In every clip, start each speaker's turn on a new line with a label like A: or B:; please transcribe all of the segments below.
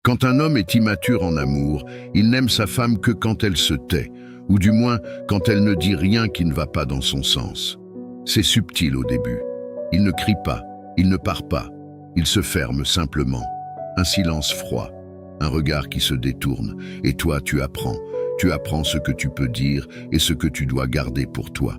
A: Quand un homme est immature en amour, il n'aime sa femme que quand elle se tait, ou du moins quand elle ne dit rien qui ne va pas dans son sens. C'est subtil au début. Il ne crie pas, il ne part pas, il se ferme simplement. Un silence froid, un regard qui se détourne, et toi tu apprends ce que tu peux dire et ce que tu dois garder pour toi.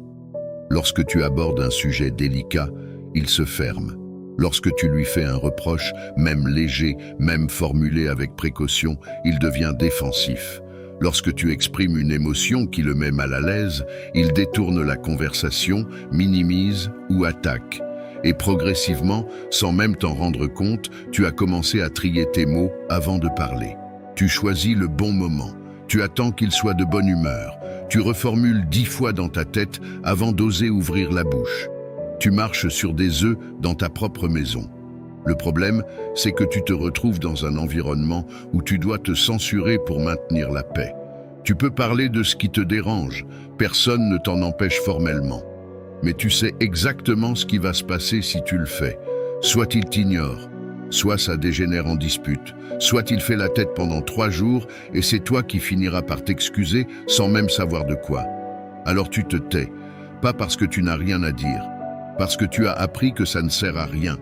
A: Lorsque tu abordes un sujet délicat, il se ferme. Lorsque tu lui fais un reproche, même léger, même formulé avec précaution, il devient défensif. Lorsque tu exprimes une émotion qui le met mal à l'aise, il détourne la conversation, minimise ou attaque. Et progressivement, sans même t'en rendre compte, tu as commencé à trier tes mots avant de parler. Tu choisis le bon moment. Tu attends qu'il soit de bonne humeur. Tu reformules 10 fois dans ta tête avant d'oser ouvrir la bouche. Tu marches sur des œufs dans ta propre maison. Le problème, c'est que tu te retrouves dans un environnement où tu dois te censurer pour maintenir la paix. Tu peux parler de ce qui te dérange, personne ne t'en empêche formellement. Mais tu sais exactement ce qui va se passer si tu le fais. Soit il t'ignore, soit ça dégénère en dispute, soit il fait la tête pendant 3 jours et c'est toi qui finiras par t'excuser sans même savoir de quoi. Alors tu te tais, pas parce que tu n'as rien à dire, parce que tu as appris que ça ne sert à rien.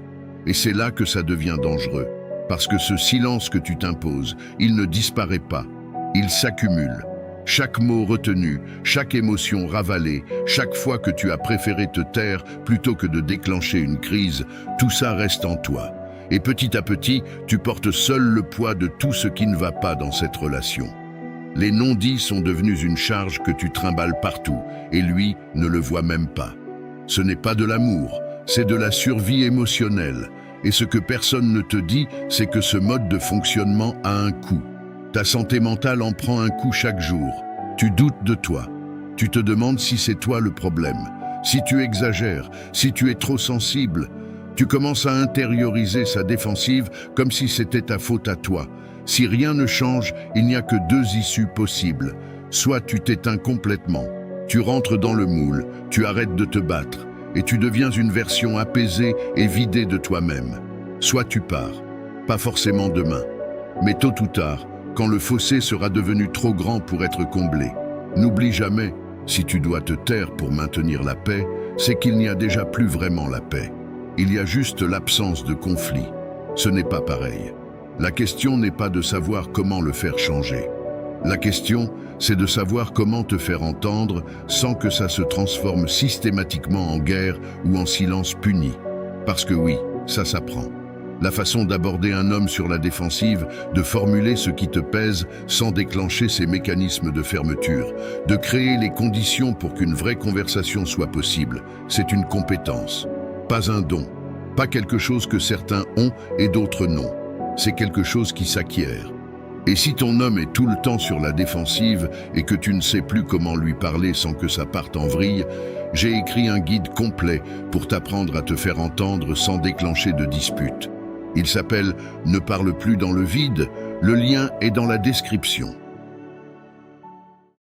A: Et c'est là que ça devient dangereux, parce que ce silence que tu t'imposes, il ne disparaît pas, il s'accumule. Chaque mot retenu, chaque émotion ravalée, chaque fois que tu as préféré te taire plutôt que de déclencher une crise, tout ça reste en toi. Et petit à petit, tu portes seul le poids de tout ce qui ne va pas dans cette relation. Les non-dits sont devenus une charge que tu trimbales partout, et lui ne le voit même pas. Ce n'est pas de l'amour, c'est de la survie émotionnelle. Et ce que personne ne te dit, c'est que ce mode de fonctionnement a un coût. Ta santé mentale en prend un coup chaque jour. Tu doutes de toi. Tu te demandes si c'est toi le problème, si tu exagères, si tu es trop sensible. Tu commences à intérioriser sa défensive comme si c'était ta faute à toi. Si rien ne change, il n'y a que 2 issues possibles. Soit tu t'éteins complètement, tu rentres dans le moule, tu arrêtes de te battre, et tu deviens une version apaisée et vidée de toi-même. Soit tu pars, pas forcément demain, mais tôt ou tard, quand le fossé sera devenu trop grand pour être comblé. N'oublie jamais, si tu dois te taire pour maintenir la paix, c'est qu'il n'y a déjà plus vraiment la paix. Il y a juste l'absence de conflit. Ce n'est pas pareil. La question n'est pas de savoir comment le faire changer. La question, c'est de savoir comment te faire entendre sans que ça se transforme systématiquement en guerre ou en silence puni. Parce que oui, ça s'apprend. La façon d'aborder un homme sur la défensive, de formuler ce qui te pèse sans déclencher ces mécanismes de fermeture, de créer les conditions pour qu'une vraie conversation soit possible, c'est une compétence, pas un don, pas quelque chose que certains ont et d'autres non. C'est quelque chose qui s'acquiert. Et si ton homme est tout le temps sur la défensive et que tu ne sais plus comment lui parler sans que ça parte en vrille, j'ai écrit un guide complet pour t'apprendre à te faire entendre sans déclencher de dispute. Il s'appelle « Ne parle plus dans le vide », le lien est dans la description.